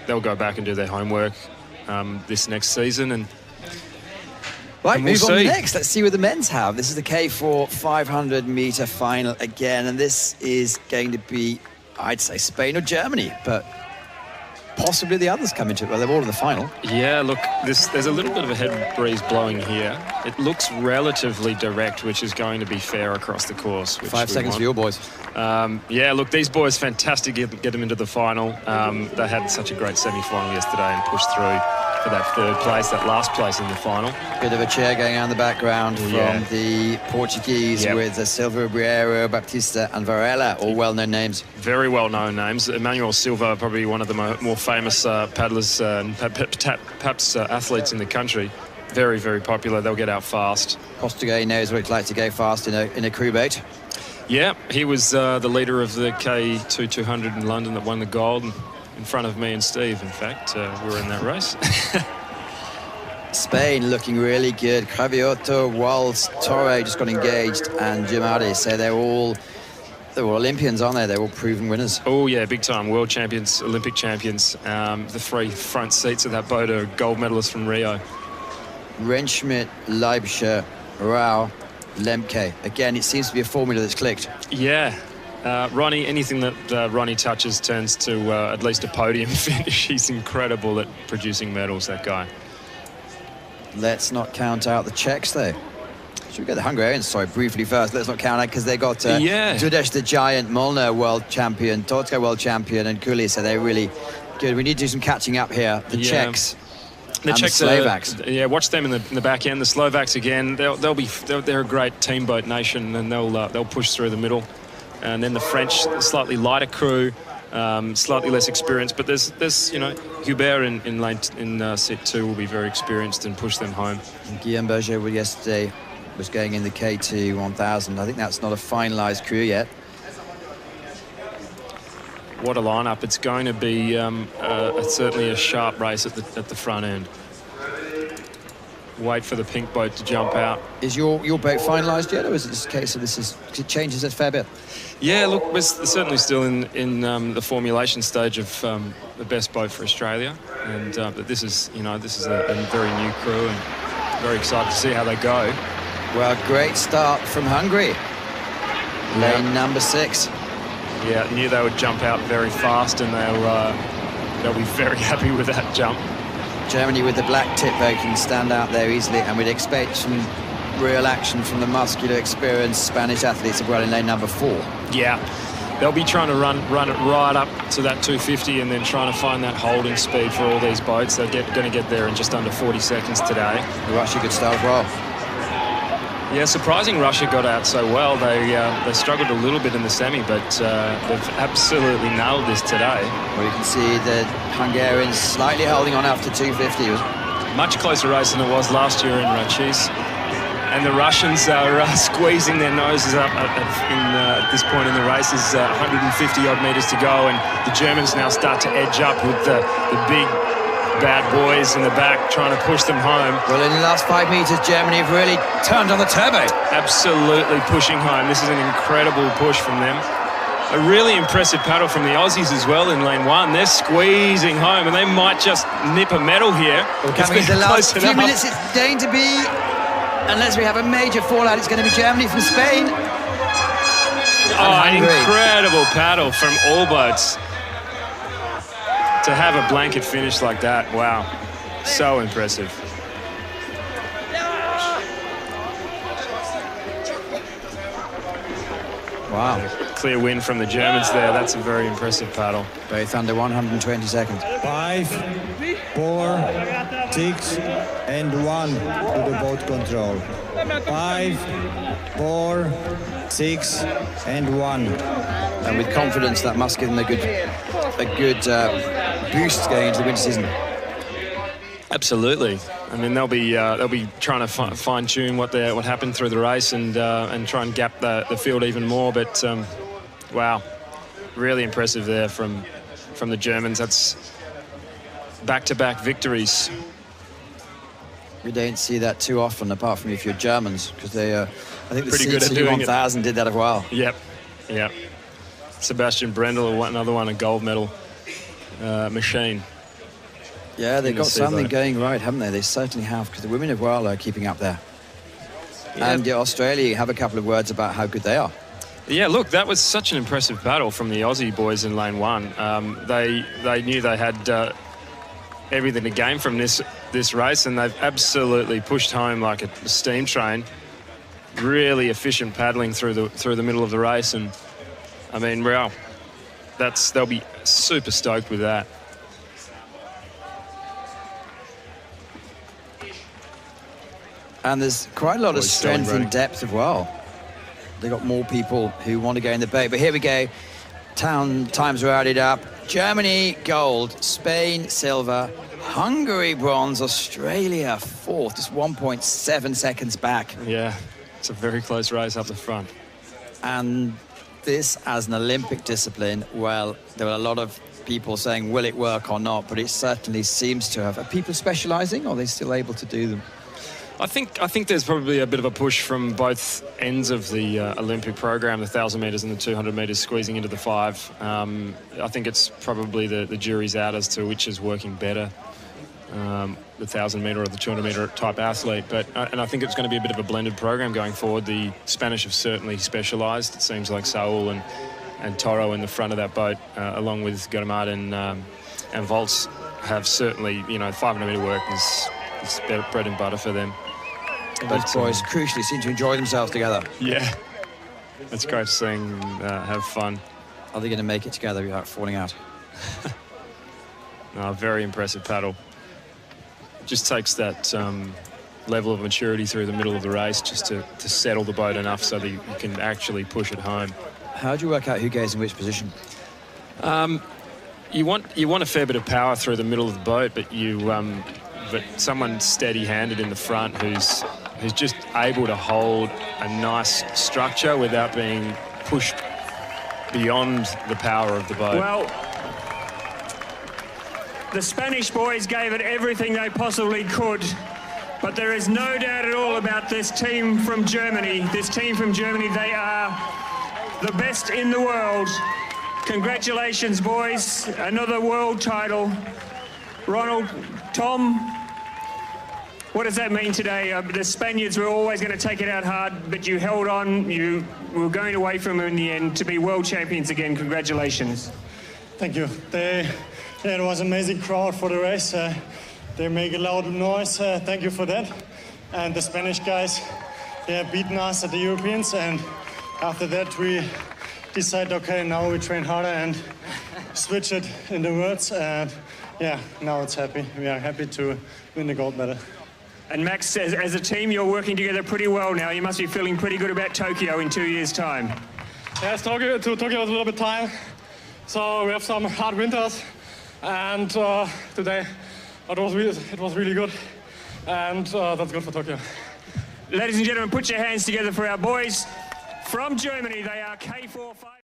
they'll go back and do their homework this next season. And right, we'll move on see. next. Let's see what the men's have. This is the K-4 500-meter final again, and this is going to be, I'd say, Spain or Germany, but possibly the others come into it. Well, they're all in the final. Yeah, look, there's a little bit of a head breeze blowing here. It looks relatively direct, which is going to be fair across the course. 5 seconds for your boys. Yeah, look, these boys, fantastic to get them into the final. They had such a great semi-final yesterday and pushed through for that third place, that last place in the final. Bit of a cheer going on in the background from the Portuguese with Silva, Ribeiro, Baptista and Varela, all well-known names. Very well-known names. Emmanuel Silva, probably one of the more famous paddlers and perhaps athletes in the country. Very, very popular. They'll get out fast. POSTRIGAI knows what it's like to go fast in a crew boat. Yeah, he was the leader of the K2 200 in London that won the gold. In front of me and Steve, in fact, we were in that race. Spain looking really good. CRAVIOTTO, WALZ, TORO just got engaged, and GERMADE. So they're all Olympians, aren't they? They're all proven winners. Oh yeah, big time. World champions, Olympic champions. The 3 front seats of that boat are gold medalists from Rio. RENDSCHMIDT, LIEBSCHER, RAUHE, LEMKE. Again, it seems to be a formula that's clicked. Yeah. Ronnie, anything that Ronnie touches turns to at least a podium finish. He's incredible at producing medals, that guy. Let's not count out the Czechs, though. Should we go the Hungarians? Sorry, briefly first. Let's not count out, because they got DUDÁS the Giant, MOLNÁR world champion, TÓTKA world champion, and KULI, so they're really good. We need to do some catching up here. The Czechs. The Czechs, the Slovaks. Watch them in the back end. The Slovaks again. They're a great teamboat nation, and they'll push through the middle. And then the French, slightly lighter crew, slightly less experienced. But there's Hubert in set 2 will be very experienced and push them home. Guillaume Berger yesterday was going in the K2 1000. I think that's not a finalised crew yet. What a lineup! It's going to be certainly a sharp race at the front end. Wait for the pink boat to jump out. Is your boat finalised yet, or is it just a case of it changes a fair bit? Yeah, look, we're certainly still in the formulation stage of the best boat for Australia, and but this is a very new crew, and very excited to see how they go. Well, great start from Hungary. Lane number 6. Yeah, knew they would jump out very fast, and they'll be very happy with that jump. Germany with the black tip boat can stand out there easily, and we'd expect some real action from the muscular, experienced Spanish athletes as well in lane number 4. Yeah, they'll be trying to run it right up to that 250, and then trying to find that holding speed for all these boats. They're going to get there in just under 40 seconds today. Russia could start well. Yeah, surprising Russia got out so well. They struggled a little bit in the semi, but they've absolutely nailed this today. Well, you can see the Hungarians slightly holding on after 250. Much closer race than it was last year in Rachis. And the Russians are squeezing their noses up at this point in the race. There's 150 odd meters to go, and the Germans now start to edge up with the big bad boys in the back trying to push them home. Well, in the last 5 meters, Germany have really turned on the turbo. Absolutely pushing home. This is an incredible push from them. A really impressive paddle from the Aussies as well in lane 1. They're squeezing home, and they might just nip a medal here. Coming into the last few minutes, it's going to be, unless we have a major fallout, it's going to be Germany from Spain. Oh, incredible paddle from all boats. To have a blanket finish like that, wow, so impressive. Wow. Clear win from the Germans there. That's a very impressive paddle. Both under 120 seconds. 5, 4, 6, and 1 to the boat control. 5, 4, 6, and 1. And with confidence, that must give them a good boost going into the winter season. Absolutely. I mean, they'll be trying to fine tune what happened through the race and try and gap the field even more. But wow, really impressive there from the Germans. That's back-to-back victories. We don't see that too often, apart from if you're Germans, because they I think the CT 1000 did that as well. Yep. Sebastian Brendel, another one, a gold medal machine. Yeah, they've got something going right, haven't they? They certainly have, because the women of WALZ are keeping up there. Yeah. And Australia have a couple of words about how good they are. Yeah, look, that was such an impressive battle from the Aussie boys in lane 1. They knew they had everything to gain from this race, and they've absolutely pushed home like a steam train. Really efficient paddling through the middle of the race, and I mean, wow, they'll be super stoked with that. And there's quite a lot of strength and depth as well. They've got more people who want to go in the boat. But here we go. Times are added up. Germany, gold. Spain, silver. Hungary, bronze. Australia, fourth. Just 1.7 seconds back. Yeah, it's a very close race up the front. And this, as an Olympic discipline, well, there were a lot of people saying, will it work or not? But it certainly seems to have. Are people specialising, or are they still able to do them? I think there's probably a bit of a push from both ends of the Olympic program, the 1,000 metres and the 200 metres squeezing into the 5. I think it's probably the jury's out as to which is working better, the 1,000 metre or the 200 metre type athlete. And I think it's going to be a bit of a blended program going forward. The Spanish have certainly specialised. It seems like Saúl and Toro in the front of that boat, along with GERMADE and WALZ, have certainly, 500 metre work is bread and butter for them. Those boys crucially seem to enjoy themselves together. Yeah, it's great seeing them have fun. Are they going to make it together without falling out? No, very impressive paddle. Just takes that level of maturity through the middle of the race just to settle the boat enough so that you can actually push it home. How do you work out who goes in which position? You want a fair bit of power through the middle of the boat, but someone steady-handed in the front who's just able to hold a nice structure without being pushed beyond the power of the boat. Well, the Spanish boys gave it everything they possibly could, but there is no doubt at all about this team from Germany. This team from Germany, they are the best in the world. Congratulations, boys. Another world title. Ronald, Tom, what does that mean today? The Spaniards were always going to take it out hard, but you held on. You were going away from them in the end to be world champions again. Congratulations. Thank you. It was an amazing crowd for the race. They make a loud noise. Thank you for that. And the Spanish guys, they have beaten us at the Europeans. And after that, we decided, okay, now we train harder and switch it in the words. And yeah, now it's happy. We are happy to win the gold medal. And Max, as a team, you're working together pretty well now. You must be feeling pretty good about Tokyo in 2 years' time. Yes, Tokyo is a little bit time. So we have some hard winters. And today, it was really good. And that's good for Tokyo. Ladies and gentlemen, put your hands together for our boys from Germany. They are K-4.